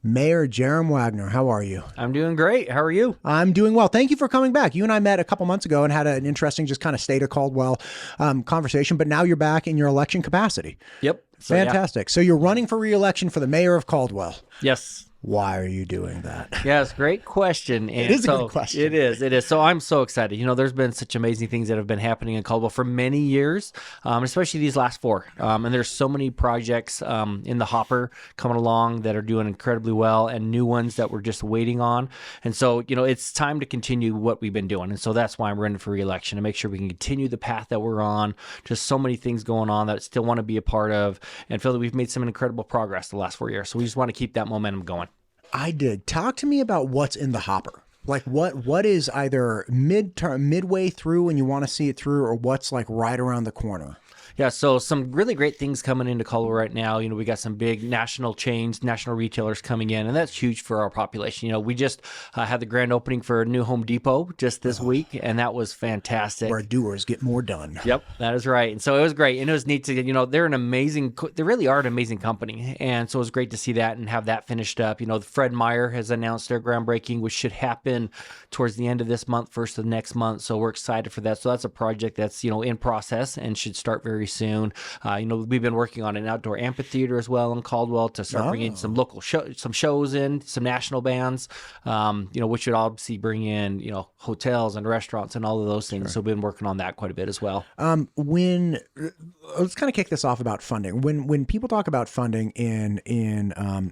Mayor Jarom Wagoner, how are you? I'm doing great. How are you? I'm doing well. Thank you for coming back. You and I met a couple months ago and had an interesting, just kind of state of Caldwell conversation, but now you're back in your election capacity. Yep. Fantastic. So you're running for re-election for the mayor of Caldwell. Yes. Why are you doing that? Yes, great question. And It is a good question. It is. So I'm so excited. There's been such amazing things that have been happening in Caldwell for many years, especially these last four. And there's so many projects in the hopper coming along that are doing incredibly well, and new ones that we're just waiting on. And so, it's time to continue what we've been doing. And so that's why I'm running for re-election, to make sure we can continue the path that we're on. Just so many things going on that I still want to be a part of, and feel that we've made some incredible progress the last 4 years. So we just want to keep that momentum going. I did. Talk to me about what's in the hopper. Like what is either midway through and you want to see it through, or what's like right around the corner? Yeah, so some really great things coming into Caldwell right now. We got some big national chains, national retailers coming in, and that's huge for our population. We just had the grand opening for a new Home Depot just this week, and that was fantastic. Where doers get more done. Yep, that is right. And so it was great, and it was neat to, they really are an amazing company, and so it was great to see that and have that finished up. Fred Meyer has announced their groundbreaking, which should happen towards the end of this month, first of next month. So we're excited for that. So that's a project that's in process and should start very soon. We've been working on an outdoor amphitheater as well in Caldwell to start bringing some local shows in, some national bands, which should obviously bring in, hotels and restaurants and all of those things. Sure. So we've been working on that quite a bit as well. Let's kind of kick this off about funding. When people talk about funding in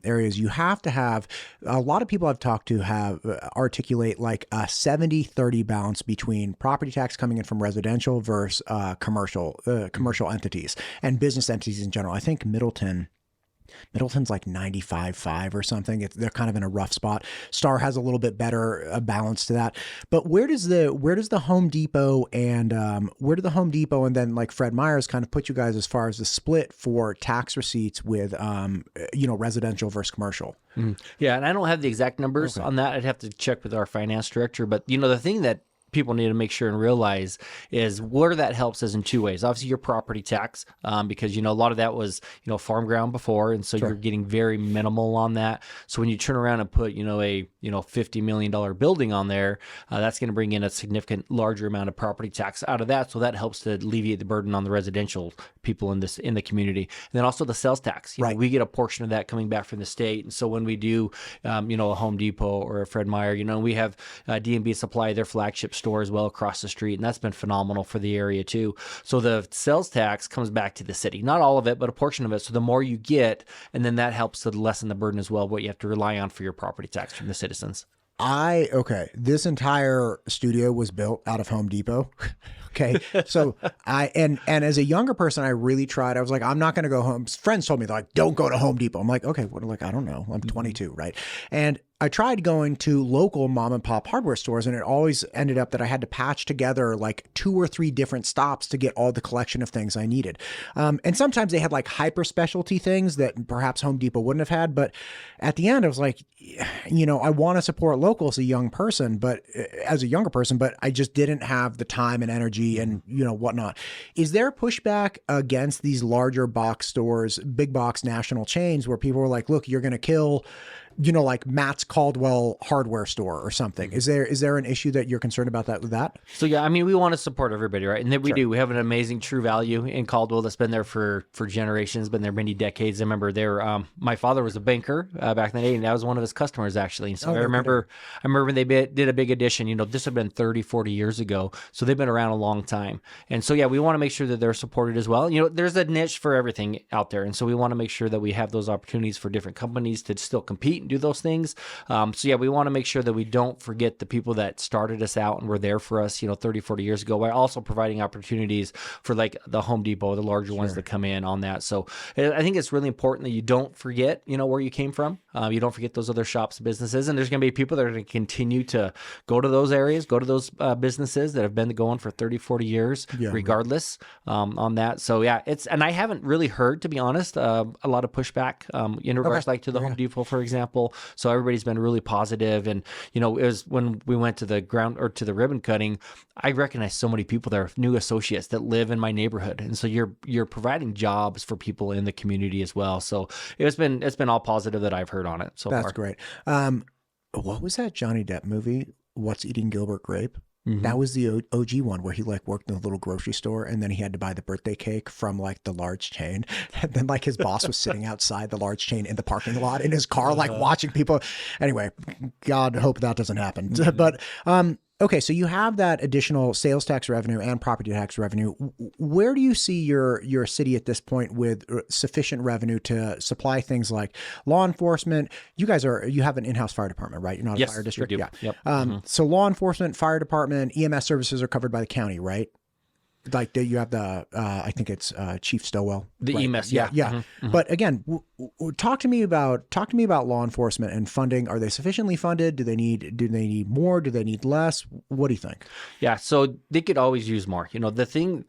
areas, you have to have, a lot of people I've talked to have articulate like a 70-30 balance between property tax coming in from residential versus commercial entities and business entities in general. I think Middleton's like 95.5 or something. They're kind of in a rough spot. Star has a little bit better balance to that. But where does the Home Depot and then like Fred Meyer's kind of put you guys as far as the split for tax receipts with residential versus commercial? Mm-hmm. Yeah, and I don't have the exact numbers on that. I'd have to check with our finance director. But the thing that people need to make sure and realize is where that helps is in two ways. Obviously, your property tax, because a lot of that was farm ground before, and so You're getting very minimal on that. So when you turn around and put a $50 million building on there, that's going to bring in a significant larger amount of property tax out of that. So that helps to alleviate the burden on the residential people in the community. And then also the sales tax. We get a portion of that coming back from the state, and so when we do a Home Depot or a Fred Meyer, we have D&B Supply, their flagship store as well across the street, and that's been phenomenal for the area too. So the sales tax comes back to the city, not all of it, but a portion of it. So the more you get, and then that helps to lessen the burden as well, what you have to rely on for your property tax from the citizens. This entire studio was built out of Home Depot. Okay. So and as a younger person, I really tried. I was like, I'm not going to go home. Friends told me, they're like, don't go to Home Depot. I'm like, okay, I don't know. I'm 22. Right. And I tried going to local mom and pop hardware stores, and it always ended up that I had to patch together like 2 or 3 different stops to get all the collection of things I needed. And sometimes they had like hyper specialty things that perhaps Home Depot wouldn't have had. But at the end, I was like, I want to support local as a younger person, but I just didn't have the time and energy and, whatnot. Is there pushback against these larger box stores, big box national chains where people were like, look, you're going to kill like Matt's Caldwell hardware store or something? Is there an issue that you're concerned about with that? So yeah, we want to support everybody, right? And then we do. We have an amazing True Value in Caldwell that's been there for generations, been there many decades. I remember my father was a banker back in the day, and that was one of his customers actually. And so I remember when they did a big addition, this had been 30, 40 years ago. So they've been around a long time. And so yeah, we want to make sure that they're supported as well. There's a niche for everything out there. And so we want to make sure that we have those opportunities for different companies to still compete and do those things. So yeah, we want to make sure that we don't forget the people that started us out and were there for us, 30, 40 years ago, while also providing opportunities for like the Home Depot, the larger ones that come in on that. So I think it's really important that you don't forget, where you came from. You don't forget those other shops, businesses, and there's going to be people that are going to continue to go to those areas, go to those businesses that have been going for 30, 40 years, regardless on that. So yeah, and I haven't really heard, to be honest, a lot of pushback in regards like to the Home Depot, for example. people. So everybody's been really positive. And, it was when we went to the ribbon cutting, I recognized so many people there, new associates that live in my neighborhood. And so you're providing jobs for people in the community as well. So it's been all positive that I've heard on it so far. That's great. What was that Johnny Depp movie? What's Eating Gilbert Grape? Mm-hmm. That was the OG one where he worked in a little grocery store and then he had to buy the birthday cake from the large chain. And then his boss was sitting outside the large chain in the parking lot in his car, watching people. Anyway, God, hope that doesn't happen. Mm-hmm. But, okay, so you have that additional sales tax revenue and property tax revenue. Where do you see your city at this point with sufficient revenue to supply things like law enforcement? You have an in-house fire department, right? You're not a fire district? We do. Yeah. Yep. So law enforcement, fire department, EMS services are covered by the county, right? You have the, I think it's Chief Stowell. The right? EMS, yeah. Mm-hmm. But again, talk to me about law enforcement and funding. Are they sufficiently funded? Do they need more? Do they need less? What do you think? Yeah, so they could always use more. The thing,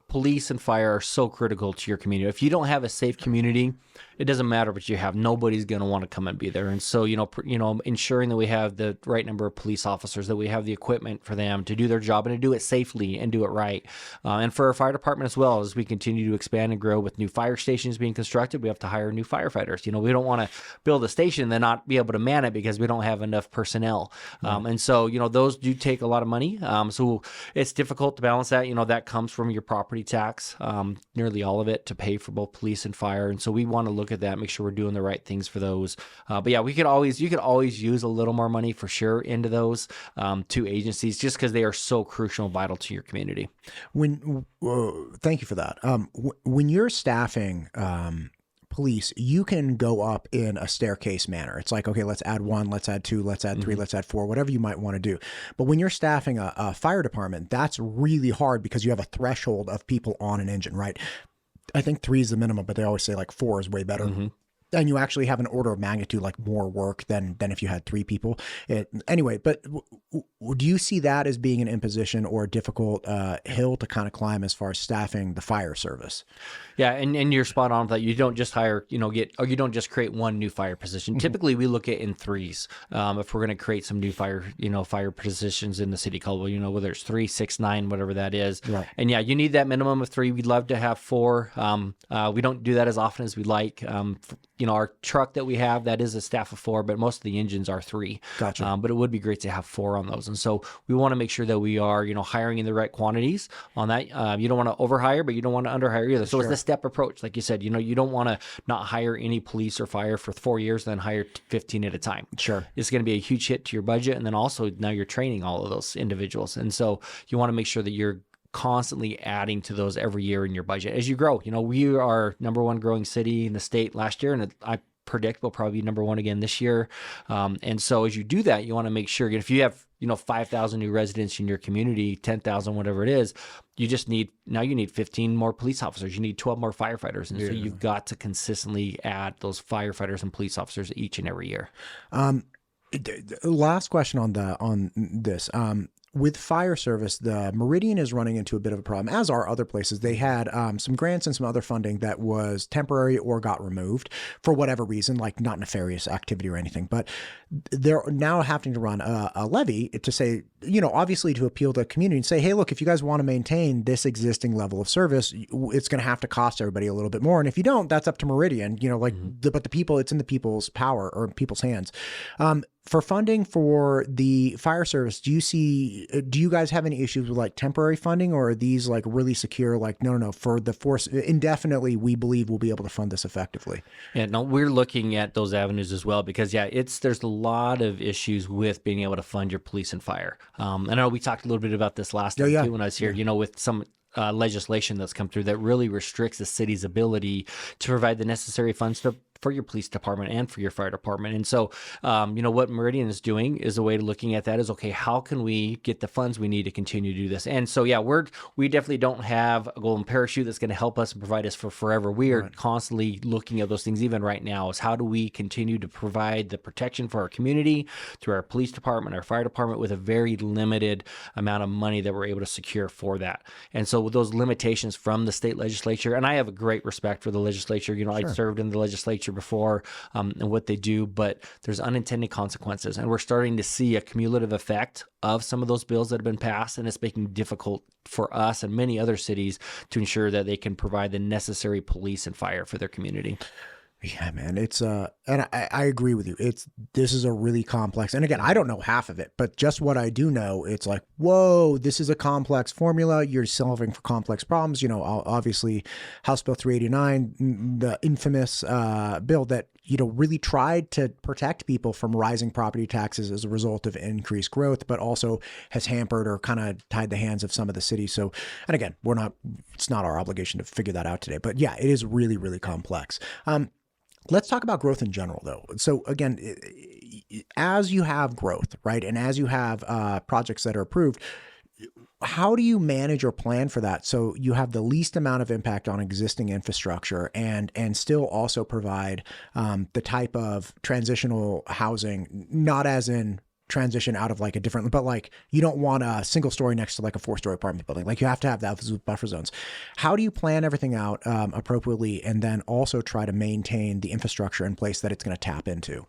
police and fire are so critical to your community. If you don't have a safe community, it doesn't matter what you have. Nobody's going to want to come and be there. And so, ensuring that we have the right number of police officers, that we have the equipment for them to do their job and to do it safely and do it right. And for our fire department as well, as we continue to expand and grow with new fire stations being constructed, we have to hire new firefighters. We don't want to build a station and then not be able to man it because we don't have enough personnel. And so, those do take a lot of money. So it's difficult to balance that. That comes from your property tax, nearly all of it, to pay for both police and fire. And so we want to look at that, make sure we're doing the right things for those. But yeah, you could always use a little more money for sure into those two agencies, just because they are so crucial and vital to your community. Thank you for that. When you're staffing police, you can go up in a staircase manner. It's okay, let's add 1, let's add 2, let's add 3, let's add 4, whatever you might want to do. But when you're staffing a fire department, that's really hard because you have a threshold of people on an engine, right? I think 3 is the minimum, but they always say 4 is way better. Mm-hmm. And you actually have an order of magnitude more work than if you had 3 people. Anyway, but do you see that as being an imposition or a difficult hill to kind of climb as far as staffing the fire service? Yeah, and you're spot on with that. You don't just hire, you don't just create one new fire position. Mm-hmm. Typically, we look at in 3s. If we're going to create some new fire positions in the city, Caldwell, whether it's 3, 6, 9, whatever that is. Right. And yeah, you need that minimum of 3. We'd love to have 4. We don't do that as often as we'd like. Our truck that we have, that is a staff of 4, but most of the engines are 3. Gotcha. But it would be great to have 4 on those. And so we want to make sure that we are, hiring in the right quantities on that. You don't want to overhire, but you don't want to underhire either. So It's the step approach. Like you said, you don't want to not hire any police or fire for 4 years, then hire 15 at a time. Sure. It's going to be a huge hit to your budget. And then also now you're training all of those individuals. And so you want to make sure that you're constantly adding to those every year in your budget as you grow. We are number 1 growing city in the state last year, and I predict we'll probably be number 1 again this year. And so as you do that, you want to make sure, if you have 5,000 new residents in your community, 10,000, whatever it is, you need 15 more police officers. You need 12 more firefighters. And so you've got to consistently add those firefighters and police officers each and every year. Last question on this. With fire service, the Meridian is running into a bit of a problem, as are other places. They had some grants and some other funding that was temporary or got removed for whatever reason, not nefarious activity or anything. But they're now having to run a levy to say, obviously to appeal to the community and say, hey, look, if you guys want to maintain this existing level of service, it's going to have to cost everybody a little bit more. And if you don't, that's up to Meridian, but the people, it's in the people's power or people's hands. For funding for the fire service, do you guys have any issues with temporary funding, or are these really secure? No, for the force indefinitely, we believe we'll be able to fund this effectively. Yeah, no, we're looking at those avenues as well because there's a lot of issues with being able to fund your police and fire. I know we talked a little bit about this last time too when I was here. With some legislation that's come through that really restricts the city's ability to provide the necessary funds for your police department and for your fire department. And so, what Meridian is doing is a way to looking at that is, okay, how can we get the funds we need to continue to do this? And so, we definitely don't have a golden parachute that's going to help us and provide us for forever. We are constantly looking at those things even right now, is how do we continue to provide the protection for our community through our police department, our fire department, with a very limited amount of money that we're able to secure for that. And so with those limitations from the state legislature, and I have a great respect for the legislature, I served in the legislature legislature before and what they do, but there's unintended consequences. And we're starting to see a cumulative effect of some of those bills that have been passed, and it's making it difficult for us and many other cities to ensure that they can provide the necessary police and fire for their community. Yeah, man, it's and I agree with you. This is a really complex, and again, I don't know half of it, but just what I do know, it's like, whoa, this is a complex formula. You're solving for complex problems. You know, obviously, House Bill 389, the infamous bill that really tried to protect people from rising property taxes as a result of increased growth, but also has hampered or kind of tied the hands of some of the cities. So, and again, it's not our obligation to figure that out today, but yeah, it is really, really complex. Let's talk about growth in general, though. So again, as you have growth, right, and as you have projects that are approved, how do you manage or plan for that so you have the least amount of impact on existing infrastructure and still also provide the type of transitional housing, not as in transition out of like a different, but like you don't want a single story next to like a 4-story apartment building. Like you have to have that with buffer zones. How do you plan everything out appropriately and then also try to maintain the infrastructure in place that it's going to tap into?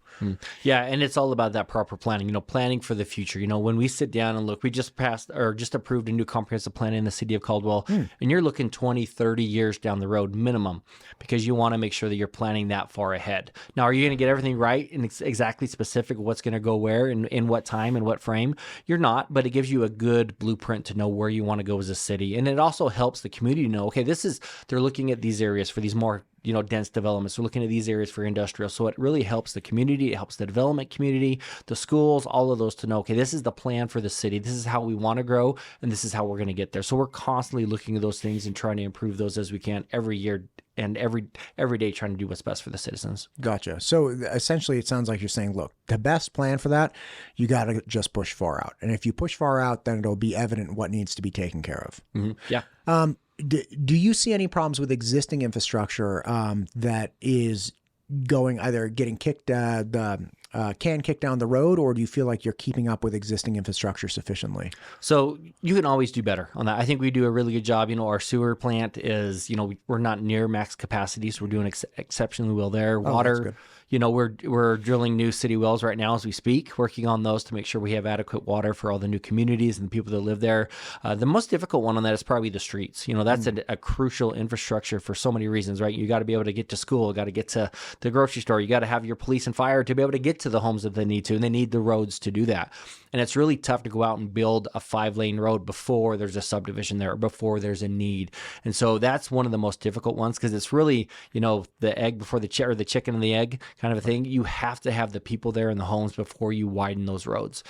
Yeah, and it's all about that proper planning, planning for the future. When we sit down and look, we just passed or just approved a new comprehensive plan in the city of Caldwell, and you're looking 20, 30 years down the road minimum because you want to make sure that you're planning that far ahead. Now, are you going to get everything right and exactly specific what's going to go where and in what time and what frame? You're not, but it gives you a good blueprint to know where you want to go as a city. And it also helps the community to know, okay, they're looking at these areas for these more dense developments. We're looking at these areas for industrial. So it really helps the community. It helps the development community, the schools, all of those to know, okay, this is the plan for the city. This is how we want to grow, and this is how we're going to get there. So we're constantly looking at those things and trying to improve those as we can every year and every day trying to do what's best for the citizens. Gotcha. So essentially it sounds like you're saying, look, the best plan for that, you got to just push far out. And if you push far out, then it'll be evident what needs to be taken care of. Mm-hmm. Yeah. Do you see any problems with existing infrastructure that is going either getting kicked kicked down the road, or do you feel like you're keeping up with existing infrastructure sufficiently? So you can always do better on that. I think we do a really good job. Our sewer plant is, we're not near max capacity, so we're doing exceptionally well there. Water, we're drilling new city wells right now as we speak, working on those to make sure we have adequate water for all the new communities and the people that live there. The most difficult one on that is probably the streets. That's a crucial infrastructure for so many reasons, right? You got to be able to get to school, got to get to the grocery store. You got to have your police and fire to be able to get to the homes if they need to, and they need the roads to do that. And it's really tough to go out and build a 5-lane road before there's a subdivision there or before there's a need. And so that's one of the most difficult ones because it's really, the egg before the or the chicken and the egg kind of a thing. You have to have the people there in the homes before you widen those roads.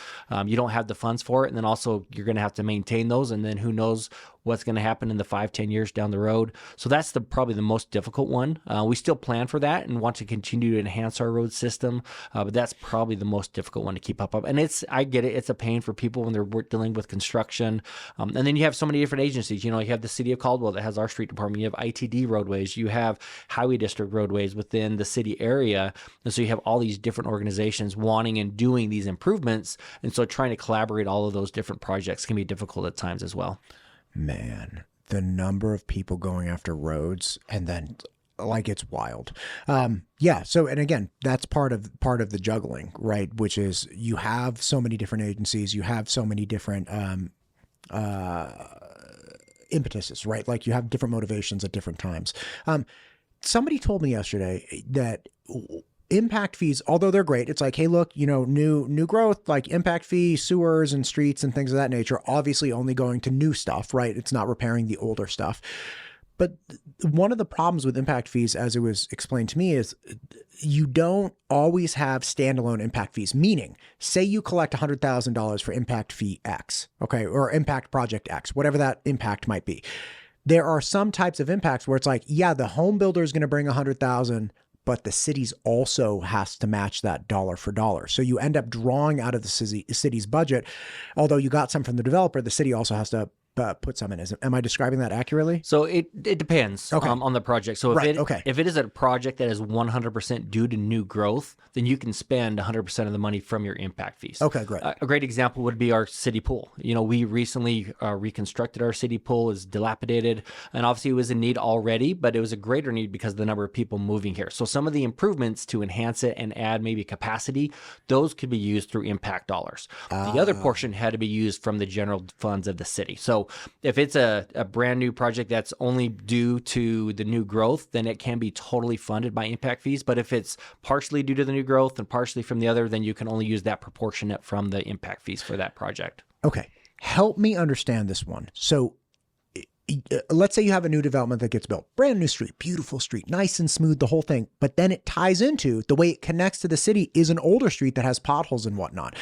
You don't have the funds for it. And then also you're going to have to maintain those. And then who knows what's going to happen in the 5-10 years down the road. So that's probably the most difficult one. We still plan for that and want to continue to enhance our road system, but that's probably the most difficult one to keep up. And I get it. It's a pain for people when they're dealing with construction. And then you have so many different agencies. You have the city of Caldwell that has our street department. You have ITD roadways. You have highway district roadways within the city area. And so you have all these different organizations wanting and doing these improvements. And so trying to collaborate all of those different projects can be difficult at times as well. Man, the number of people going after roads and then it's wild. Yeah. So, and again, that's part of the juggling, right? Which is you have so many different agencies, you have so many different impetuses, right? Like you have different motivations at different times. Somebody told me yesterday that impact fees, although they're great, it's like, hey, look, new growth, like impact fee, sewers and streets and things of that nature, obviously only going to new stuff, right? It's not repairing the older stuff. But one of the problems with impact fees, as it was explained to me, is you don't always have standalone impact fees. Meaning, say you collect $100,000 for impact fee X, okay, or impact project X, whatever that impact might be. There are some types of impacts where it's like, yeah, the home builder is going to bring $100,000, but the city's also has to match that dollar for dollar. So you end up drawing out of the city's budget. Although you got some from the developer, the city also has to put some in. Am I describing that accurately? So it depends on the project. So if it is a project that is 100% due to new growth, then you can spend 100% of the money from your impact fees. Okay, great. A great example would be our city pool. We recently reconstructed our city pool. Is dilapidated, and obviously it was in need already, but it was a greater need because of the number of people moving here. So some of the improvements to enhance it and add maybe capacity, those could be used through impact dollars. The other portion had to be used from the general funds of the city. So if it's a brand new project that's only due to the new growth, then it can be totally funded by impact fees. But if it's partially due to the new growth and partially from the other, then you can only use that proportionate from the impact fees for that project. Okay. Help me understand this one. So let's say you have a new development that gets built, brand new street, beautiful street, nice and smooth, the whole thing. But then it ties into the way it connects to the city is an older street that has potholes and whatnot.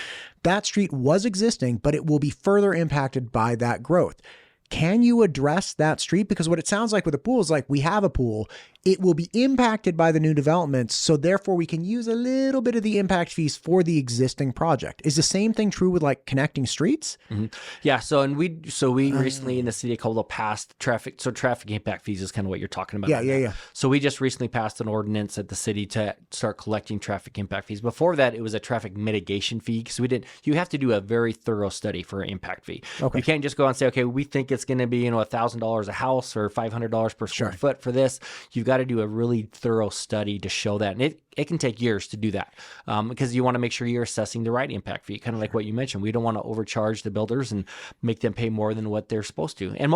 That street was existing, but it will be further impacted by that growth. Can you address that street? Because what it sounds like with a pool is like, we have a pool, it will be impacted by the new developments. So therefore we can use a little bit of the impact fees for the existing project. Is the same thing true with like connecting streets? Mm-hmm. Yeah. We recently in the city of Caldwell passed traffic. So traffic impact fees is kind of what you're talking about. Yeah. So we just recently passed an ordinance at the city to start collecting traffic impact fees. Before that, it was a traffic mitigation fee. Because you have to do a very thorough study for an impact fee. Okay. You can't just go and say, okay, we think it's going to be, $1,000 a house or $500 per square foot for this. You've got to do a really thorough study to show that. And it can take years to do that because you want to make sure you're assessing the right impact fee, kind of like what you mentioned. We don't want to overcharge the builders and make them pay more than what they're supposed to. And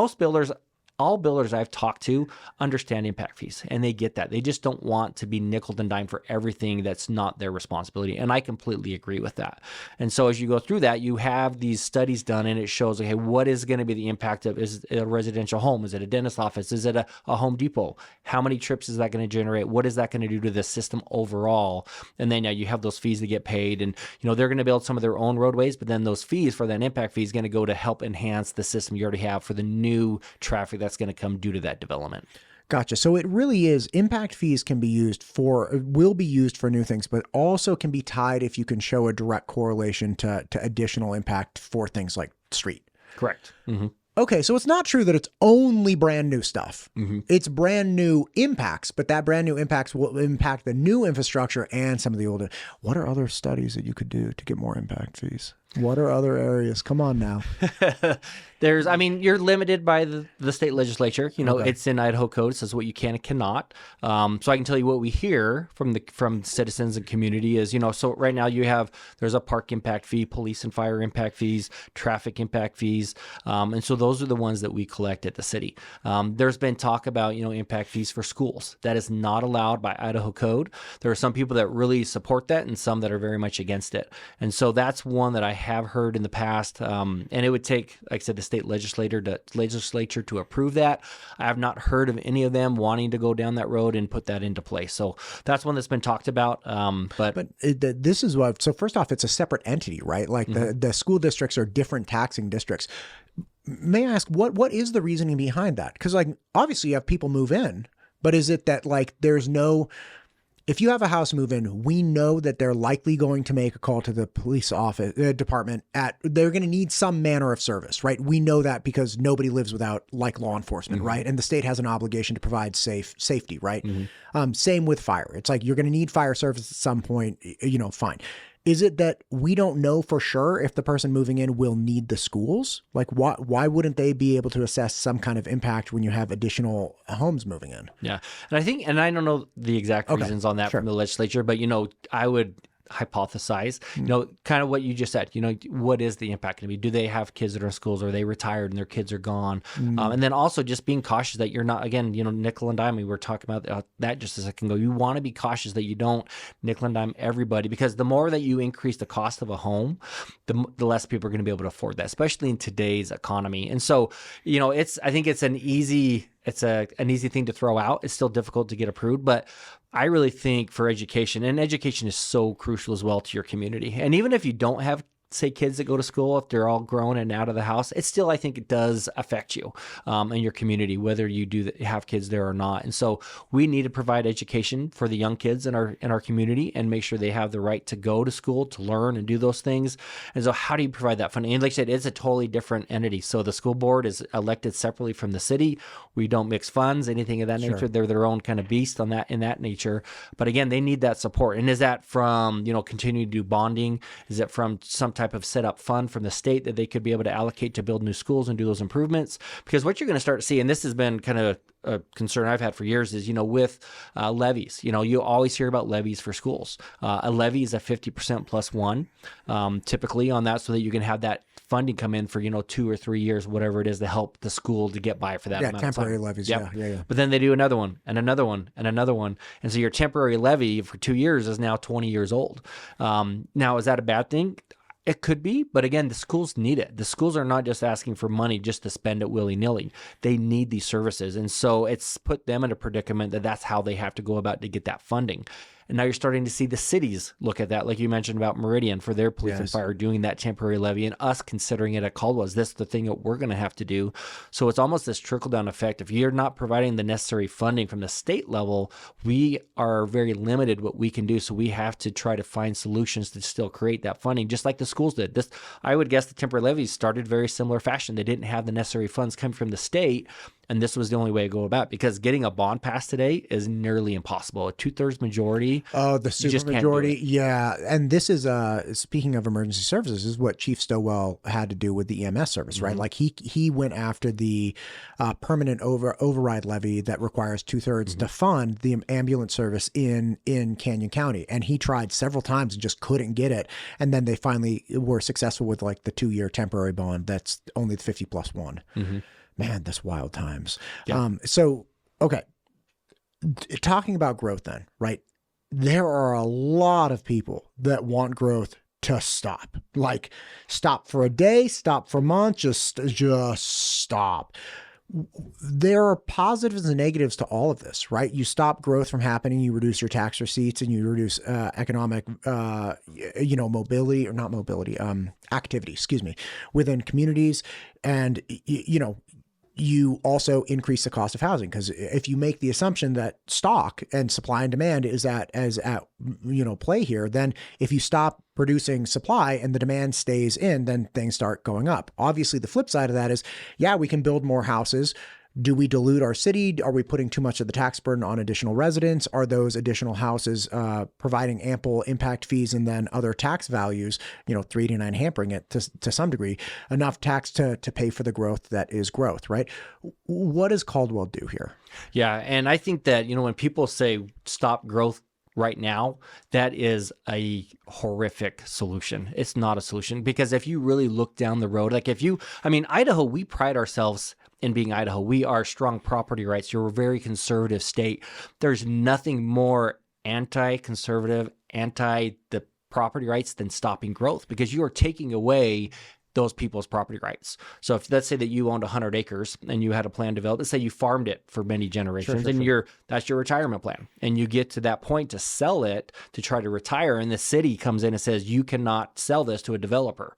all builders I've talked to understand impact fees, and they get that. They just don't want to be nickeled and dimed for everything that's not their responsibility. And I completely agree with that. And so as you go through that, you have these studies done, and it shows, okay, what is going to be the impact of, is it a residential home? Is it a dentist office? Is it a Home Depot? How many trips is that going to generate? What is that going to do to the system overall? And then you have those fees that get paid, and they're going to build some of their own roadways, but then those fees for that impact fee is going to go to help enhance the system you already have for the new traffic that's going to come due to that development. Gotcha. So it really is, impact fees will be used for new things, but also can be tied if you can show a direct correlation to additional impact for things like street. Correct. Mm-hmm. Okay, so it's not true that it's only brand new stuff. Mm-hmm. It's brand new impacts, but that brand new impacts will impact the new infrastructure and some of the older. What are other studies that you could do to get more impact fees? What are other areas? Come on now. You're limited by the state legislature. Okay. It's in Idaho code. It says what you can and cannot. So I can tell you what we hear from citizens and community is, so right now there's a park impact fee, police and fire impact fees, traffic impact fees. And so those are the ones that we collect at the city. There's been talk about, impact fees for schools. That is not allowed by Idaho code. There are some people that really support that and some that are very much against it. And so that's one that I have heard in the past, and it would take, like I said, the state legislature to approve that. I have not heard of any of them wanting to go down that road and put that into place. So that's one that's been talked about. But this is what. So first off, it's a separate entity, right? Like mm-hmm. the school districts are different taxing districts. May I ask what is the reasoning behind that? Because obviously you have people move in, but is it that there's no. If you have a house move in, we know that they're likely going to make a call to the police department they're going to need some manner of service, right? We know that because nobody lives without law enforcement, mm-hmm. right? And the state has an obligation to provide safety, right? Mm-hmm. Same with fire. It's you're going to need fire service at some point, fine. Is it that we don't know for sure if the person moving in will need the schools? Why wouldn't they be able to assess some kind of impact when you have additional homes moving in? Yeah. And I don't know the exact reasons on that from the legislature, but, I would hypothesize, kind of what you just said, what is the impact going to be? Do they have kids that are in schools? Are they retired and their kids are gone? And then also just being cautious that you're not, again, nickel and dime. We were talking about that just a second ago. You want to be cautious that you don't nickel and dime everybody, because the more that you increase the cost of a home, the less people are going to be able to afford that, especially in today's economy. And so, I think it's an easy thing to throw out. It's still difficult to get approved, but I really think for education, and education is so crucial as well to your community. And even if you don't have say kids that go to school, if they're all grown and out of the house, it still, I think it does affect you and your community, whether you have kids there or not. And so we need to provide education for the young kids in our community and make sure they have the right to go to school, to learn and do those things. And so how do you provide that funding? And like I said, it's a totally different entity. So the school board is elected separately from the city. We don't mix funds, anything of that nature. They're their own kind of beast in that nature. But again, they need that support. And is that from, continuing to do bonding? Is it from some type of set up fund from the state that they could be able to allocate to build new schools and do those improvements? Because what you're going to start to see, and this has been kind of a concern I've had for years, is, with levies, you always hear about levies for schools. A levy is a 50% plus one, typically on that, so that you can have that funding come in for, 2 or 3 years, whatever it is, to help the school to get by for that amount of time. Temporary levies. Yep. Yeah. But then they do another one and another one and another one. And so your temporary levy for 2 years is now 20 years old. Now, is that a bad thing? It could be, but again, the schools need it. The schools are not just asking for money just to spend it willy-nilly. They need these services. And so it's put them in a predicament that's how they have to go about to get that funding. And now you're starting to see the cities look at that, like you mentioned about Meridian for their police and fire doing that temporary levy, and us considering it at Caldwell. Is this the thing that we're going to have to do? So it's almost this trickle-down effect. If you're not providing the necessary funding from the state level, we are very limited what we can do. So we have to try to find solutions to still create that funding, just like the schools did. I would guess the temporary levies started very similar fashion. They didn't have the necessary funds coming from the state, and this was the only way to go about it, because getting a bond passed today is nearly impossible. A 2/3 majority. Oh, the super majority. Yeah. And this is, speaking of emergency services, is what Chief Stowell had to do with the EMS service, right? Like he went after the permanent override levy that requires 2/3 to fund the ambulance service in Canyon County. And he tried several times and just couldn't get it. And then they finally were successful with like the 2-year temporary bond. That's only the 50+1. Man, that's wild times. Yeah. Okay. Talking about growth then, right? There are a lot of people that want growth to stop. Like stop for a day, stop for a month, just stop. There are positives and negatives to all of this, right? You stop growth from happening, you reduce your tax receipts, and you reduce economic, activity, within communities. And, you also increase the cost of housing, because if you make the assumption that stock and supply and demand is at play here, then if you stop producing supply and the demand stays in, then things start going up. Obviously, the flip side of that is, we can build more houses. Do we dilute our city? Are we putting too much of the tax burden on additional residents? Are those additional houses providing ample impact fees and then other tax values, 389 hampering it to some degree, enough tax to pay for the growth that is growth, right? What does Caldwell do here? Yeah, and I think that, when people say stop growth right now, that is a horrific solution. It's not a solution, because if you really look down the road, Idaho, we pride ourselves in being Idaho. We are strong property rights. You're a very conservative state. There's nothing more anti-conservative, anti the property rights than stopping growth, because you are taking away those people's property rights. So if let's say that you owned 100 acres and you had a plan developed, let's say you farmed it for many generations, that's your retirement plan. And you get to that point to sell it, to try to retire, and the city comes in and says, you cannot sell this to a developer.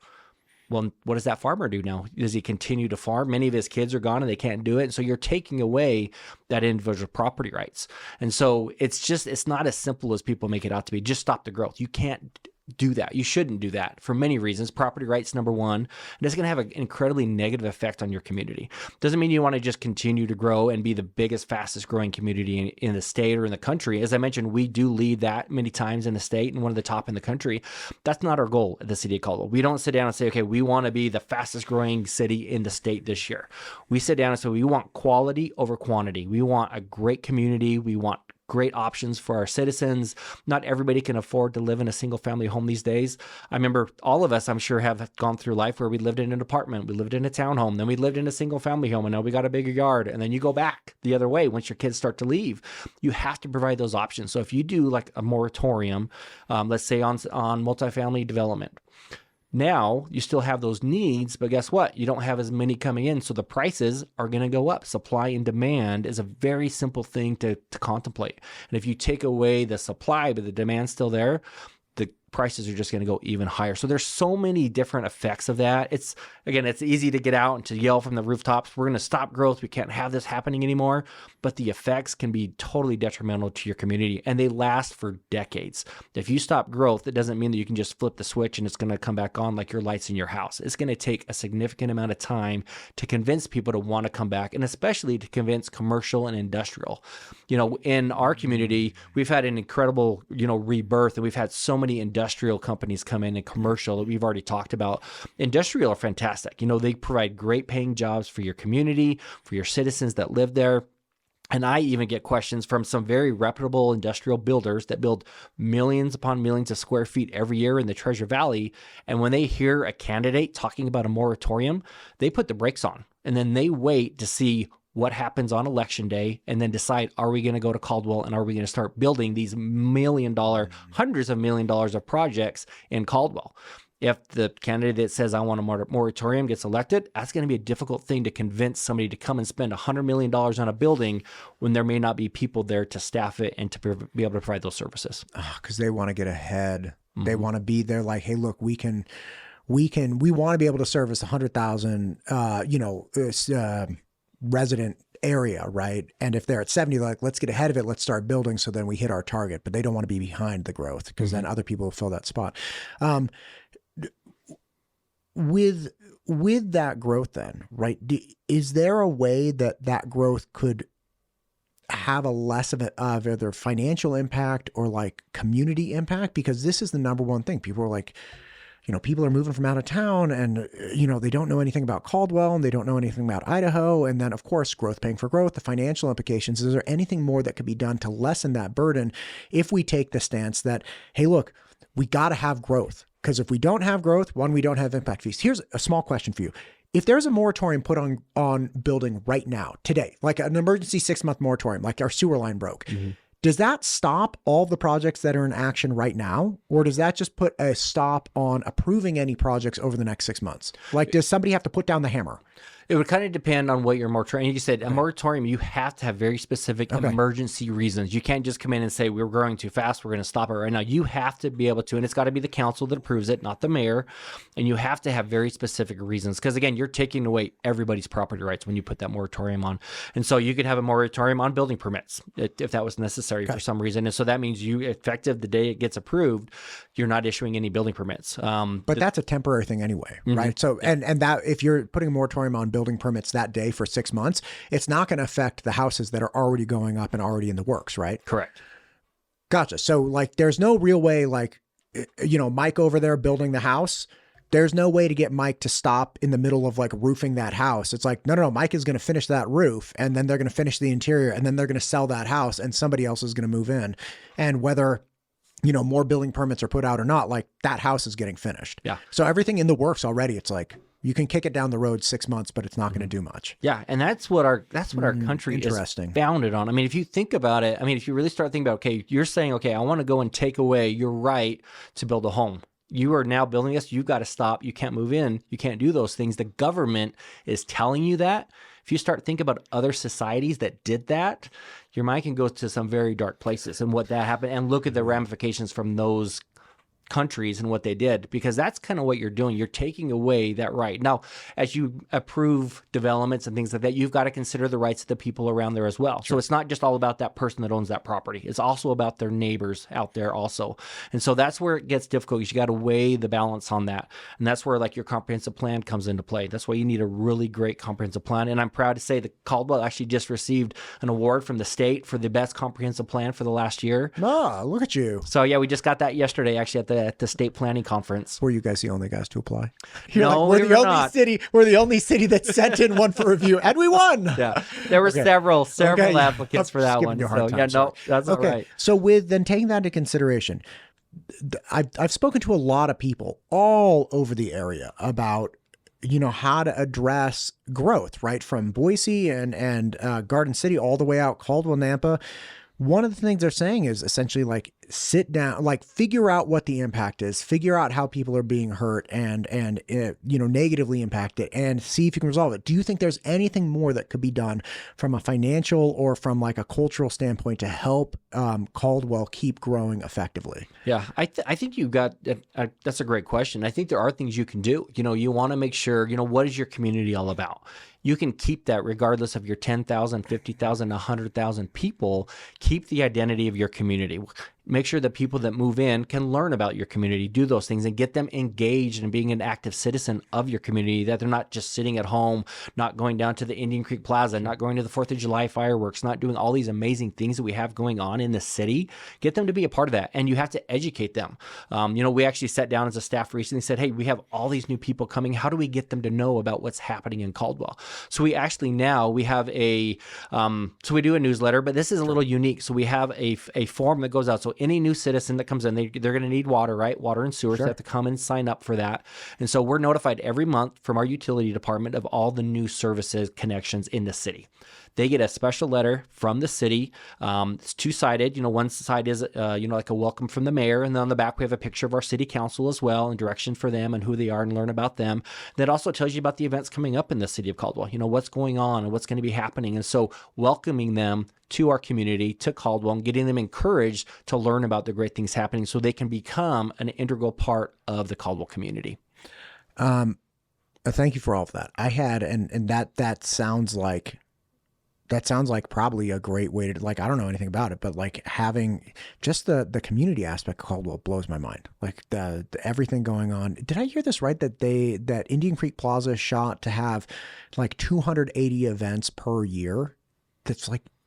Well, what does that farmer do now? Does he continue to farm? Many of his kids are gone and they can't do it. And so you're taking away that individual property rights. And so it's not as simple as people make it out to be. Just stop the growth. You can't do that. You shouldn't do that for many reasons. Property rights, number one, and it's going to have an incredibly negative effect on your community. Doesn't mean you want to just continue to grow and be the biggest, fastest growing community in the state or in the country. As I mentioned, we do lead that many times in the state and one of the top in the country. That's not our goal at the city of Caldwell. We don't sit down and say, okay, we want to be the fastest growing city in the state this year. We sit down and say, we want quality over quantity. We want a great community. We want great options for our citizens. Not everybody can afford to live in a single family home these days. I remember all of us, I'm sure, have gone through life where we lived in an apartment, we lived in a townhome, then we lived in a single family home, and now we got a bigger yard. And then you go back the other way once your kids start to leave. You have to provide those options. So if you do like a moratorium, let's say on multifamily development, now you still have those needs, but guess what? You don't have as many coming in, so the prices are going to go up. Supply and demand is a very simple thing to contemplate. And if you take away the supply, but the demand's still there, prices are just going to go even higher. So there's so many different effects of that. It's easy to get out and to yell from the rooftops, we're going to stop growth. We can't have this happening anymore. But the effects can be totally detrimental to your community, and they last for decades. If you stop growth, it doesn't mean that you can just flip the switch and it's going to come back on like your lights in your house. It's going to take a significant amount of time to convince people to want to come back, and especially to convince commercial and industrial. In our community, we've had an incredible, rebirth, and we've had so many industrial companies come in and commercial that we've already talked about. Industrial are fantastic. They provide great paying jobs for your community, for your citizens that live there. And I even get questions from some very reputable industrial builders that build millions upon millions of square feet every year in the Treasure Valley. And when they hear a candidate talking about a moratorium, they put the brakes on, and then they wait to see what happens on election day and then decide, are we going to go to Caldwell and are we going to start building these hundreds of million dollars of projects in Caldwell? If the candidate that says, I want a moratorium gets elected, that's going to be a difficult thing to convince somebody to come and spend $100 million on a building when there may not be people there to staff it and to be able to provide those services. Because they want to get ahead. Mm-hmm. They want to be there like, hey, look, we want to be able to service 100,000, resident area, right? And if they're at 70, like, let's get ahead of it. Let's start building so then we hit our target. But they don't want to be behind the growth because then other people will fill that spot. With that growth then, right, is there a way that growth could have a less of either financial impact or like community impact? Because this is the number one thing. People are like, people are moving from out of town and, they don't know anything about Caldwell and they don't know anything about Idaho. And then, of course, growth paying for growth, the financial implications. Is there anything more that could be done to lessen that burden if we take the stance that, hey, look, we got to have growth? Because if we don't have growth, we don't have impact fees. Here's a small question for you. If there's a moratorium put on building right now, today, like an emergency 6-month moratorium, like our sewer line broke, does that stop all the projects that are in action right now? Or does that just put a stop on approving any projects over the next 6 months? Like, does somebody have to put down the hammer? It would kind of depend on what your moratorium. You said a moratorium, you have to have very specific emergency reasons. You can't just come in and say, we're growing too fast, we're going to stop it right now. You have to be able to, and it's got to be the council that approves it, not the mayor. And you have to have very specific reasons. Because again, you're taking away everybody's property rights when you put that moratorium on. And so you could have a moratorium on building permits if that was necessary for some reason. And so that means effective the day it gets approved, you're not issuing any building permits. But that's a temporary thing anyway, right? So, and that if you're putting a moratorium on building permits that day for 6 months, it's not going to affect the houses that are already going up and already in the works, right? Correct. Gotcha. So like, there's no real way, like, Mike over there building the house, there's no way to get Mike to stop in the middle of like roofing that house. It's like, no, Mike is going to finish that roof and then they're going to finish the interior and then they're going to sell that house and somebody else is going to move in. And whether more building permits are put out or not, like that house is getting finished. Yeah. So everything in the works already, it's like, you can kick it down the road 6 months, but it's not going to do much. Yeah, and that's what our country is founded on. I mean, if you think about it, if you really start thinking about, okay, you're saying, okay, I want to go and take away your right to build a home. You are now building this. You've got to stop. You can't move in. You can't do those things. The government is telling you that. If you start thinking about other societies that did that, your mind can go to some very dark places and what that happened, and look at the ramifications from those countries and what they did, because that's kind of what you're doing. You're taking away that right. Now, as you approve developments and things like that, you've got to consider the rights of the people around there as well. Sure. So it's not just all about that person that owns that property. It's also about their neighbors out there also. And so that's where it gets difficult. You got to weigh the balance on that. And that's where like your comprehensive plan comes into play. That's why you need a really great comprehensive plan. And I'm proud to say that Caldwell actually just received an award from the state for the best comprehensive plan for the last year. Oh, look at you. So yeah, we just got that yesterday actually at the state planning conference. Were you guys the only guys to apply? No, we're the only city that sent in one for review, and we won. Yeah, there were several applicants for that one. So yeah, no, that's all right. So with then taking that into consideration, I've spoken to a lot of people all over the area about how to address growth, right, from Boise and Garden City all the way out Caldwell, Nampa. One of the things they're saying is essentially like sit down, like figure out what the impact is, figure out how people are being hurt and negatively impacted, and see if you can resolve it. Do you think there's anything more that could be done from a financial or from like a cultural standpoint to help Caldwell keep growing effectively? Yeah, I think you've got that's a great question. I think there are things you can do. You want to make sure, what is your community all about? You can keep that regardless of your 10,000, 50,000, 100,000 people. Keep the identity of your community. Make sure that people that move in can learn about your community, do those things, and get them engaged in being an active citizen of your community, that they're not just sitting at home, not going down to the Indian Creek Plaza, not going to the 4th of July fireworks, not doing all these amazing things that we have going on in the city. Get them to be a part of that, and you have to educate them. We actually sat down as a staff recently and said, hey, we have all these new people coming. How do we get them to know about what's happening in Caldwell? So we actually we have so we do a newsletter, but this is a little unique. So we have a form that goes out. So any new citizen that comes in, they're going to need water, right? Water and sewer. Sure. So they have to come and sign up for that. And so we're notified every month from our utility department of all the new services connections in the city. They get a special letter from the city. It's two-sided. One side is, like a welcome from the mayor. And then on the back, we have a picture of our city council as well and direction for them and who they are and learn about them. That also tells you about the events coming up in the city of Caldwell, what's going on and what's going to be happening. And so welcoming them to our community, to Caldwell, and getting them encouraged to learn about the great things happening so they can become an integral part of the Caldwell community. Thank you for all of that. I had, and that sounds like probably a great way to, like, I don't know anything about it, but like having just the community aspect of Caldwell blows my mind. Like the everything going on. Did I hear this right? That Indian Creek Plaza shot to have like 280 events per year.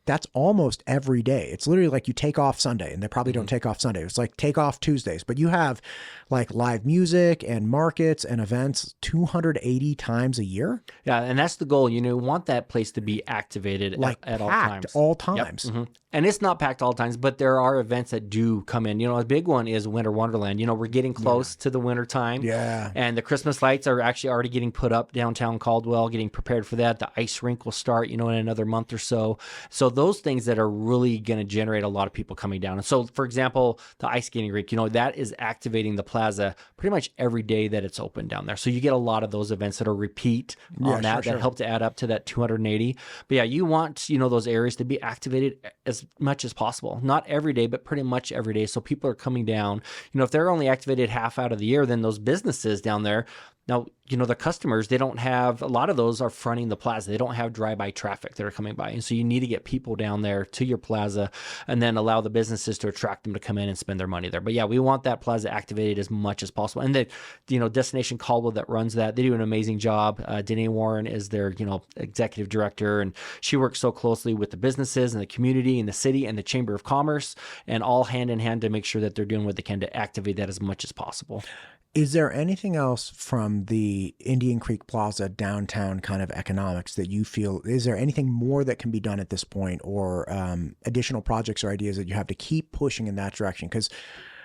That's almost every day. It's literally like you take off Sunday, and they probably don't take off Sunday. It's like take off Tuesdays, but you have like live music and markets and events 280 times a year. Yeah, and that's the goal. You want that place to be activated like at all times. All times. Yep. Mm-hmm. And it's not packed all times, but there are events that do come in. A big one is Winter Wonderland. We're getting close to the winter time. Yeah. And the Christmas lights are actually already getting put up downtown Caldwell, getting prepared for that. The ice rink will start, in another month or so. So those things that are really going to generate a lot of people coming down. And so, for example, the ice skating rink, that is activating the plaza pretty much every day that it's open down there. So you get a lot of those events that are repeat on that help to add up to that 280. But yeah, you want, those areas to be activated as much as possible. Not every day, but pretty much every day. So people are coming down. If they're only activated half out of the year, then those businesses down there, now, the customers, they don't have, a lot of those are fronting the plaza. They don't have drive-by traffic that are coming by. And so you need to get people down there to your plaza and then allow the businesses to attract them to come in and spend their money there. But yeah, we want that plaza activated as much as possible. And the, Destination Caldwell that runs that, they do an amazing job. Danae Warren is their, executive director, and she works so closely with the businesses and the community and the city and the Chamber of Commerce, and all hand in hand to make sure that they're doing what they can to activate that as much as possible. Is there anything else from the Indian Creek Plaza downtown kind of economics that you feel, is there anything more that can be done at this point, or additional projects or ideas that you have to keep pushing in that direction? Because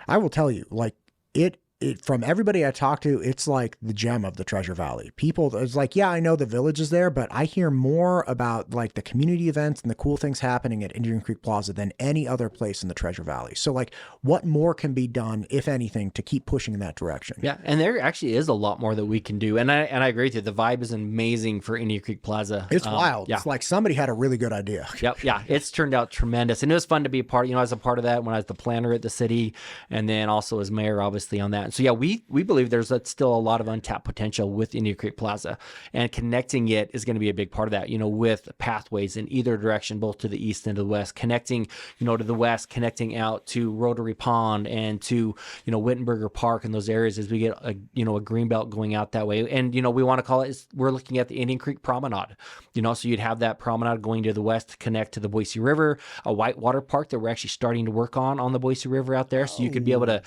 I will tell you, like it from everybody I talk to, it's like the gem of the Treasure Valley. People, it's like, yeah, I know the village is there, but I hear more about like the community events and the cool things happening at Indian Creek Plaza than any other place in the Treasure Valley. So like, what more can be done, if anything, to keep pushing in that direction? Yeah, and there actually is a lot more that we can do. And I agree with you. The vibe is amazing for Indian Creek Plaza. It's wild. Yeah. It's like somebody had a really good idea. Yep. Yeah, it's turned out tremendous. And it was fun to be a part, as a part of that when I was the planner at the city, and then also as mayor, obviously, on that. So yeah, we believe there's still a lot of untapped potential with Indian Creek Plaza, and connecting it is going to be a big part of that, with pathways in either direction, both to the east and to the west, connecting, to the west, connecting out to Rotary Pond and to, Wittenberger Park and those areas as we get a green belt going out that way. And, we want to call it, we're looking at the Indian Creek Promenade, so you'd have that promenade going to the west to connect to the Boise River, a whitewater park that we're actually starting to work on the Boise River out there. So you could be able to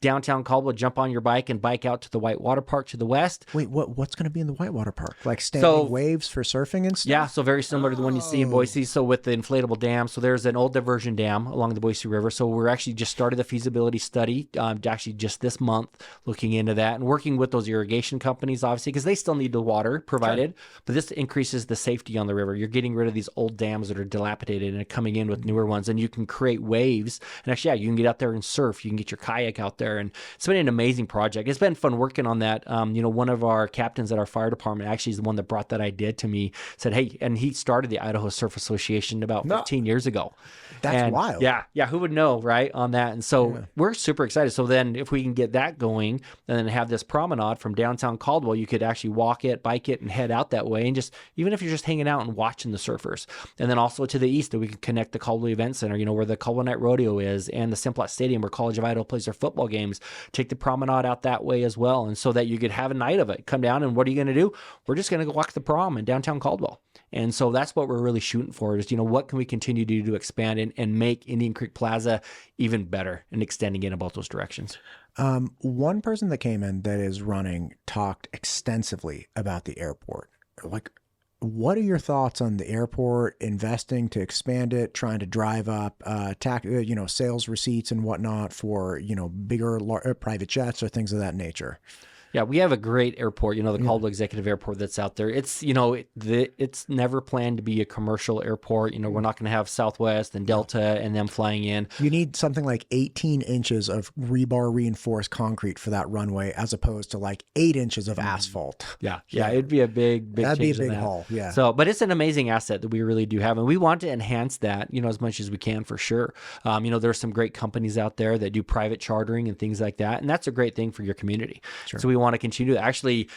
downtown Caldwell, jump on your bike and bike out to the Whitewater Park to the west. Wait, what's going to be in the Whitewater Park? Like standing waves for surfing and stuff? Yeah, so very similar to the one you see in Boise. So with the inflatable dam, so there's an old diversion dam along the Boise River. So we're actually just started the feasibility study, actually just this month, looking into that and working with those irrigation companies, obviously, because they still need the water provided. Sure. But this increases the safety on the river. You're getting rid of these old dams that are dilapidated and coming in with newer ones, and you can create waves. And actually, you can get out there and surf. You can get your kayak out there, and it's been an amazing project. It's been fun working on that. One of our captains at our fire department actually is the one that brought that idea to me, said, hey, and he started the Idaho Surf Association about 15 years ago. That's wild. Yeah. Who would know, right, on that? And so we're super excited. So then if we can get that going and then have this promenade from downtown Caldwell, you could actually walk it, bike it, and head out that way. And just, even if you're just hanging out and watching the surfers. And then also to the east, that we can connect the Caldwell Event Center, where the Caldwell Night Rodeo is, and the Simplot Stadium where College of Idaho plays their football games. Take the promenade out that way as well. And so that you could have a night of it. Come down, and what are you going to do? We're just going to go walk the prom in downtown Caldwell. And so that's what we're really shooting for is, what can we continue to do to expand and make Indian Creek Plaza even better and extending it in both those directions. One person that came in that is running talked extensively about the airport. Like, what are your thoughts on the airport, investing to expand it, trying to drive up, sales receipts and whatnot for, bigger private jets or things of that nature? Yeah, we have a great airport, the Caldwell Executive Airport that's out there. It's, it's never planned to be a commercial airport. We're not going to have Southwest and Delta and them flying in. You need something like 18 inches of rebar reinforced concrete for that runway as opposed to like 8 inches of asphalt. Yeah, it'd be a big That'd change be a big haul, yeah. So, but it's an amazing asset that we really do have, and we want to enhance that, as much as we can for sure. There's some great companies out there that do private chartering and things like that, and that's a great thing for your community. Sure. So we want to continue that. Actually,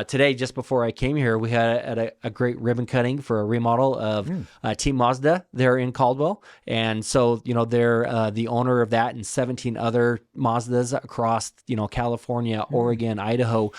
today, just before I came here, we had a great ribbon cutting for a remodel of Team Mazda there in Caldwell. And so, they're the owner of that and 17 other Mazdas across, California, Oregon, Idaho.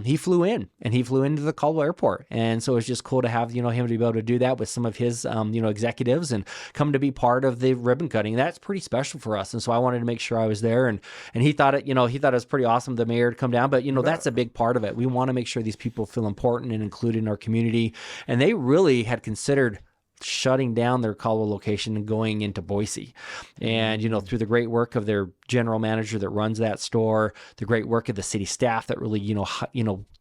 He flew into the Caldwell airport. And so it's just cool to have, him to be able to do that with some of his, executives and come to be part of the ribbon cutting. That's pretty special for us. And so I wanted to make sure I was there. And he thought it was pretty awesome, the mayor to come down. But, that's a big part of it. We want to make sure these people feel important and included in our community. And they really had considered shutting down their Caldwell location and going into Boise. And, through the great work of their general manager that runs that store, the great work of the city staff that really,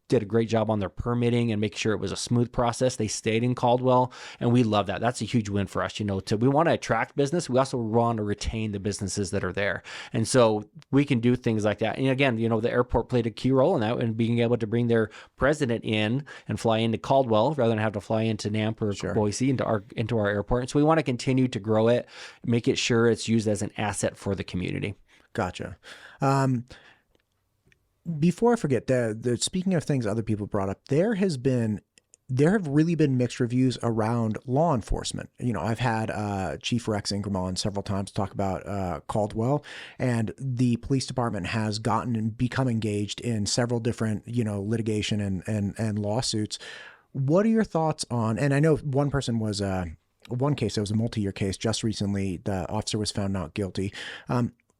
did a great job on their permitting and making sure it was a smooth process. They stayed in Caldwell, and we love that. That's a huge win for us. We want to attract business. We also want to retain the businesses that are there. And so we can do things like that. And again, the airport played a key role in that, and being able to bring their president in and fly into Caldwell rather than have to fly into Nampa or Boise into our airport. And so we want to continue to grow it, make it sure it's used as an asset for the community. Gotcha. Before I forget, speaking of things other people brought up, there have really been mixed reviews around law enforcement. I've had Chief Rex Ingram on several times to talk about Caldwell, and the police department has gotten and become engaged in several different, litigation and lawsuits. What are your thoughts on, and I know one person was, one case, it was a multi-year case just recently, the officer was found not guilty.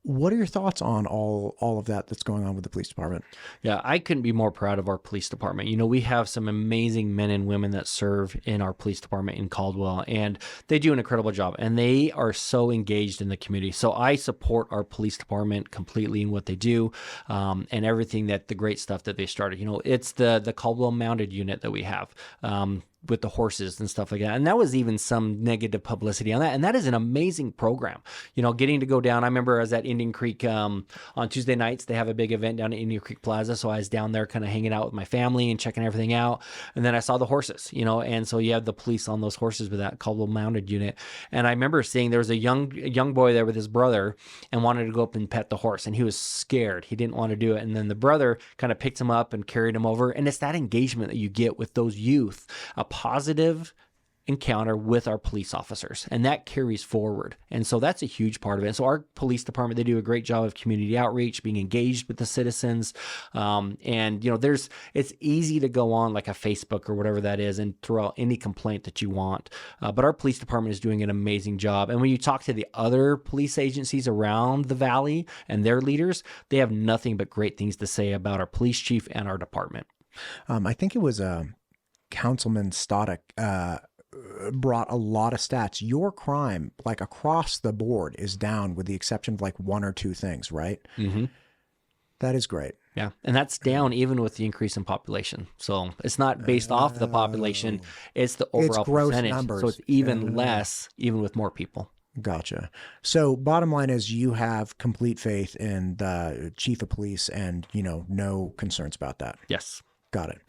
What are your thoughts on all of that that's going on with the police department? Yeah, I couldn't be more proud of our police department. We have some amazing men and women that serve in our police department in Caldwell, and they do an incredible job, and they are so engaged in the community. So I support our police department completely in what they do, and everything the great stuff that they started. It's the Caldwell Mounted Unit that we have. With the horses and stuff like that. And that was even some negative publicity on that. And that is an amazing program. Getting to go down. I remember I was at Indian Creek on Tuesday nights. They have a big event down at Indian Creek Plaza. So I was down there kind of hanging out with my family and checking everything out. And then I saw the horses, and so you have the police on those horses with that Caldwell Mounted Unit. And I remember seeing there was a young boy there with his brother and wanted to go up and pet the horse. And he was scared. He didn't want to do it. And then the brother kind of picked him up and carried him over. And it's that engagement that you get with those youth, a positive encounter with our police officers, and that carries forward. And so that's a huge part of it. So our police department, they do a great job of community outreach, being engaged with the citizens. And it's easy to go on like a Facebook or whatever that is and throw out any complaint that you want. But our police department is doing an amazing job. And when you talk to the other police agencies around the valley and their leaders, they have nothing but great things to say about our police chief and our department. I think it was Councilman Stoddard brought a lot of stats. Your crime, like across the board, is down with the exception of like one or two things, right? Mm-hmm. That is great. Yeah. And that's down even with the increase in population. So it's not based off the population. It's the overall gross percentage. numbers. So it's even less, even with more people. Gotcha. So bottom line is you have complete faith in the chief of police and, no concerns about that. Yes. Got it.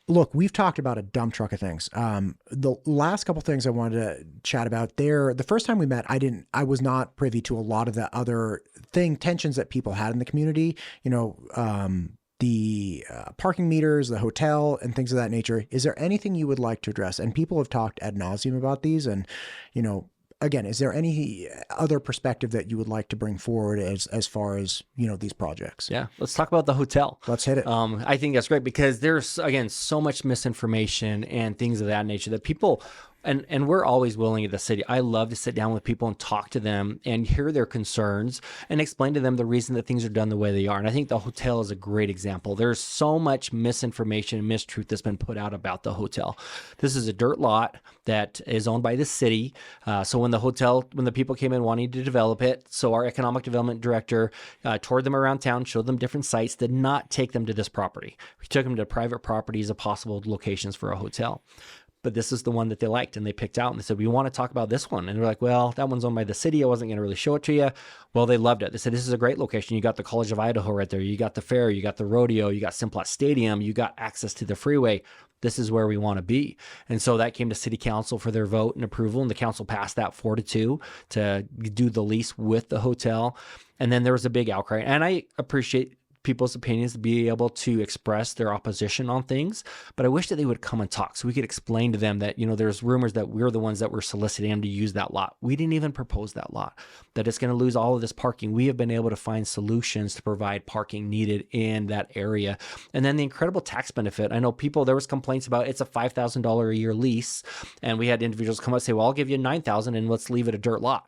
Look, we've talked about a dump truck of things. The last couple things I wanted to chat about there, the first time we met, I was not privy to a lot of the other tensions that people had in the community, the parking meters, the hotel, and things of that nature. Is there anything you would like to address? And people have talked ad nauseum about these. And, again, is there any other perspective that you would like to bring forward as far as, these projects? Yeah. Let's talk about the hotel. Let's hit it. I think that's great because there's, again, so much misinformation and things of that nature that people... And we're always willing at the city. I love to sit down with people and talk to them and hear their concerns and explain to them the reason that things are done the way they are. And I think the hotel is a great example. There's so much misinformation and mistruth that's been put out about the hotel. This is a dirt lot that is owned by the city. So when the people came in wanting to develop it, so our economic development director toured them around town, showed them different sites, did not take them to this property. We took them to private properties of possible locations for a hotel. But this is the one that they liked and they picked out and they said, we want to talk about this one. And they're like, well, that one's owned by the city. I wasn't going to really show it to you. Well, they loved it. They said, this is a great location. You got the College of Idaho right there. You got the fair, you got the rodeo, you got Simplot Stadium, you got access to the freeway. This is where we want to be. And so that came to city council for their vote and approval. And the council passed that 4-2 to do the lease with the hotel. And then there was a big outcry. And I appreciate people's opinions to be able to express their opposition on things. But I wish that they would come and talk so we could explain to them that, there's rumors that we're the ones that were soliciting them to use that lot. We didn't even propose that lot, that it's going to lose all of this parking. We have been able to find solutions to provide parking needed in that area. And then the incredible tax benefit. I know there was complaints about it's a $5,000 a year lease. And we had individuals come up and say, well, I'll give you $9,000 and let's leave it a dirt lot.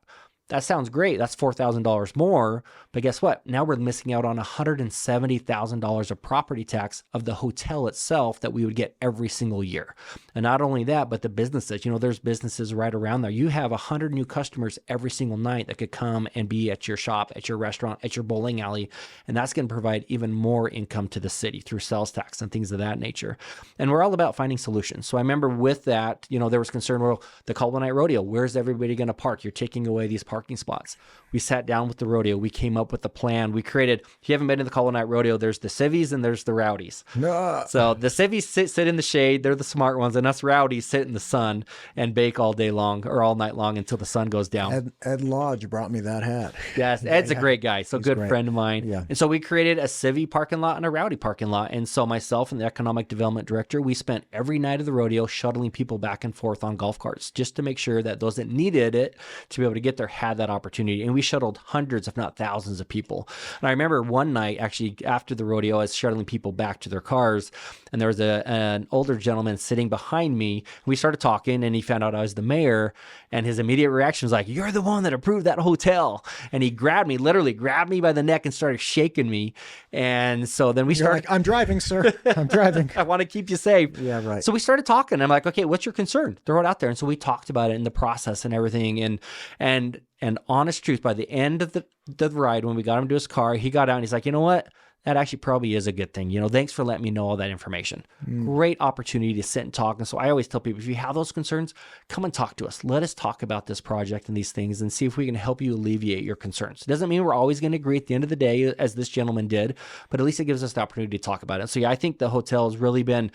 That sounds great. That's $4,000 more. But guess what? Now we're missing out on $170,000 of property tax of the hotel itself that we would get every single year. And not only that, but the businesses, there's businesses right around there. You have 100 new customers every single night that could come and be at your shop, at your restaurant, at your bowling alley. And that's going to provide even more income to the city through sales tax and things of that nature. And we're all about finding solutions. So I remember with that, there was concern, well, the Caldwell Night Rodeo, where's everybody going to park? You're taking away these parking spots. We sat down with the rodeo. We came up with a plan. We created, if you haven't been to the Caldwell Night Rodeo, there's the civvies and there's the rowdies. No. So the civvies sit in the shade. They're the smart ones. And us rowdies sit in the sun and bake all day long or all night long until the sun goes down. Ed Lodge brought me that hat. Yes. Ed's a great guy. So good friend of mine. Yeah. And so we created a civvy parking lot and a rowdy parking lot. And so myself and the economic development director, we spent every night of the rodeo shuttling people back and forth on golf carts just to make sure that those that needed it to be able to get there had that opportunity. And we shuttled hundreds, if not thousands of people. And I remember one night, actually, after the rodeo, I was shuttling people back to their cars. And there was an older gentleman sitting behind me. We started talking and he found out I was the mayor. And his immediate reaction was like, you're the one that approved that hotel. And he literally grabbed me by the neck and started shaking me. And so then we started. Like, I'm driving, sir. I'm driving. I want to keep you safe. Yeah, right. So we started talking. I'm like, okay, what's your concern? Throw it out there. And so we talked about it in the process and everything. And honest truth, by the end of the ride, when we got him to his car, he got out and he's like, you know what? That actually probably is a good thing. Thanks for letting me know all that information. Great opportunity to sit and talk. And so I always tell people, if you have those concerns, come and talk to us. Let us talk about this project and these things and see if we can help you alleviate your concerns. It doesn't mean we're always going to agree at the end of the day, as this gentleman did, but at least it gives us the opportunity to talk about it. So yeah, I think the hotel has really been...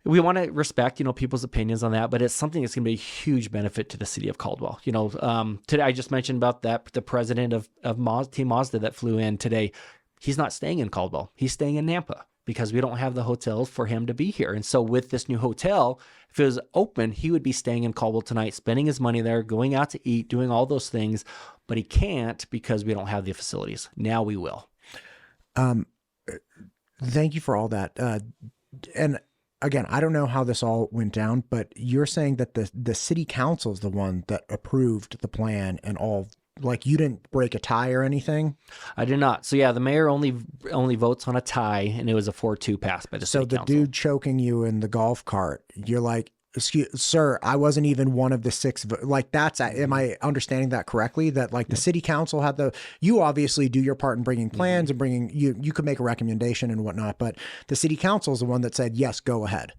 we want to respect, people's opinions on that, but it's something that's going to be a huge benefit to the city of Caldwell. Today I just mentioned about that, the president of Team Mazda that flew in today, he's not staying in Caldwell. He's staying in Nampa because we don't have the hotels for him to be here. And so with this new hotel, if it was open, he would be staying in Caldwell tonight, spending his money there, going out to eat, doing all those things, but he can't because we don't have the facilities. Now we will. Thank you for all that. And again, I don't know how this all went down, but you're saying that the city council is the one that approved the plan and all. Like, you didn't break a tie or anything? I did not. So yeah, the mayor only votes on a tie, and it was a 4-2 pass by the city council. So the dude choking you in the golf cart, you're like, excuse, sir, I wasn't even one of the 6. Like, that's, am I understanding that correctly? That like the city council had you obviously do your part in bringing plans and bringing, you could make a recommendation and whatnot, but the city council is the one that said, yes, go ahead.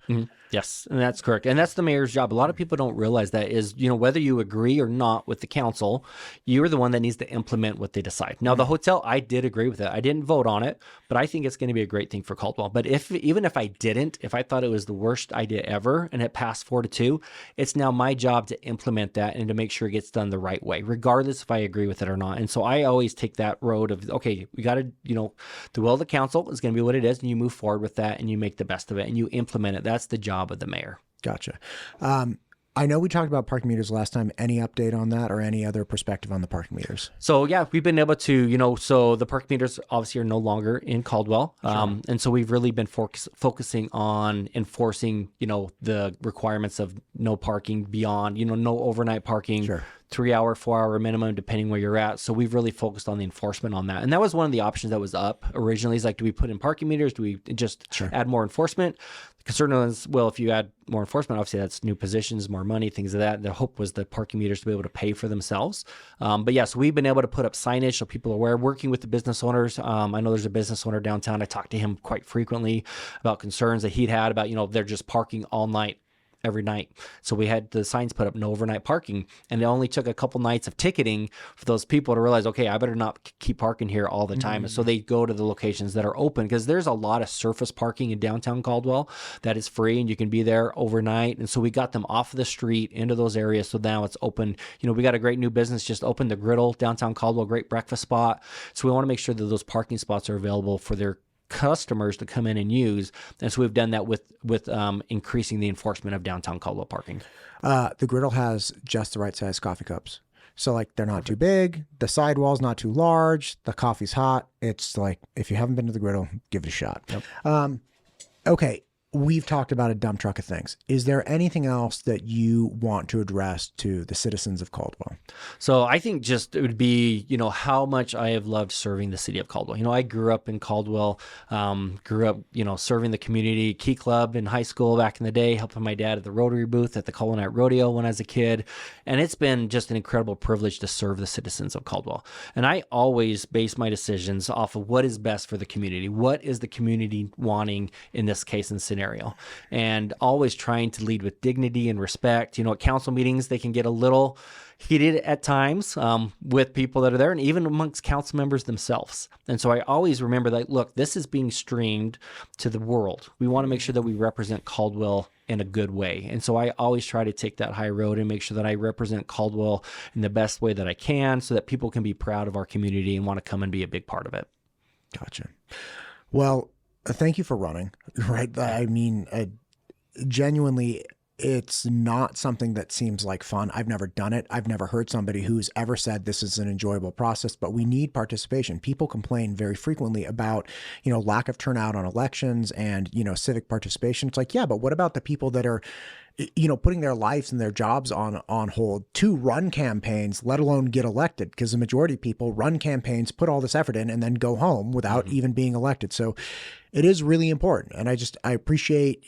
Yes, and that's correct. And that's the mayor's job. A lot of people don't realize that is, whether you agree or not with the council, you're the one that needs to implement what they decide. Now, the hotel, I did agree with it. I didn't vote on it, but I think it's going to be a great thing for Caldwell. But even if I didn't, if I thought it was the worst idea ever and it passed 4-2, it's now my job to implement that and to make sure it gets done the right way, regardless if I agree with it or not. And so I always take that road of, okay, we got to, the will of the council is going to be what it is, and you move forward with that and you make the best of it and you implement it. That's the job of the mayor. Gotcha. I know we talked about parking meters last time. Any update on that or any other perspective on the parking meters? So yeah, we've been able to, so the parking meters obviously are no longer in Caldwell. Sure. And so we've really been focusing on enforcing, the requirements of no parking beyond, no overnight parking. Sure. 3-hour, 4-hour minimum, depending where you're at. So we've really focused on the enforcement on that. And that was one of the options that was up originally. Is like, do we put in parking meters? Do we just add more enforcement? The concern was, well, if you add more enforcement, obviously that's new positions, more money, things of that. The hope was the parking meters to be able to pay for themselves. But yes, we've been able to put up signage so people are aware, working with the business owners. I know there's a business owner downtown. I talk to him quite frequently about concerns that he'd had about, they're just parking all night, every night. So we had the signs put up, no overnight parking. And it only took a couple nights of ticketing for those people to realize, okay, I better not keep parking here all the time. And so they go to the locations that are open, because there's a lot of surface parking in downtown Caldwell that is free and you can be there overnight. And so we got them off of the street into those areas. So now it's open. We got a great new business just opened, the Griddle, downtown Caldwell, great breakfast spot. So we want to make sure that those parking spots are available for their customers to come in and use. And so we've done that with increasing the enforcement of downtown Caldwell parking. The Griddle has just the right size coffee cups. So like, they're not too big, the sidewall's not too large, the coffee's hot. It's like, if you haven't been to the Griddle, give it a shot. Yep. Okay. We've talked about a dump truck of things. Is there anything else that you want to address to the citizens of Caldwell? So I think just it would be, how much I have loved serving the city of Caldwell. I grew up in Caldwell, serving the community, Key Club in high school back in the day, helping my dad at the Rotary booth at the Caldwell Night Rodeo when I was a kid. And it's been just an incredible privilege to serve the citizens of Caldwell. And I always base my decisions off of what is best for the community. What is the community wanting in this case and scenario? And always trying to lead with dignity and respect. At council meetings, they can get a little heated at times with people that are there and even amongst council members themselves. And so I always remember that, look, this is being streamed to the world. We want to make sure that we represent Caldwell in a good way. And so I always try to take that high road and make sure that I represent Caldwell in the best way that I can so that people can be proud of our community and want to come and be a big part of it. Gotcha. Well, thank you for running, right? I mean, genuinely, it's not something that seems like fun. I've never done it. I've never heard somebody who's ever said this is an enjoyable process, but we need participation. People complain very frequently about, lack of turnout on elections and, civic participation. It's like, yeah, but what about the people that are, putting their lives and their jobs on hold to run campaigns, let alone get elected? Because the majority of people run campaigns, put all this effort in, and then go home without even being elected. So it is really important. And I appreciate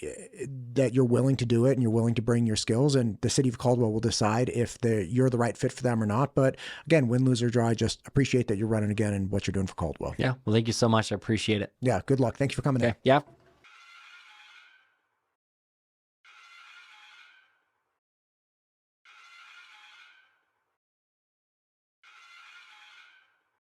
that you're willing to do it and you're willing to bring your skills, and the city of Caldwell will decide if you're the right fit for them or not. But again, win, lose, or draw, I just appreciate that you're running again and what you're doing for Caldwell. Yeah. Well, thank you so much. I appreciate it. Yeah. Good luck. Thank you for coming in. Yeah.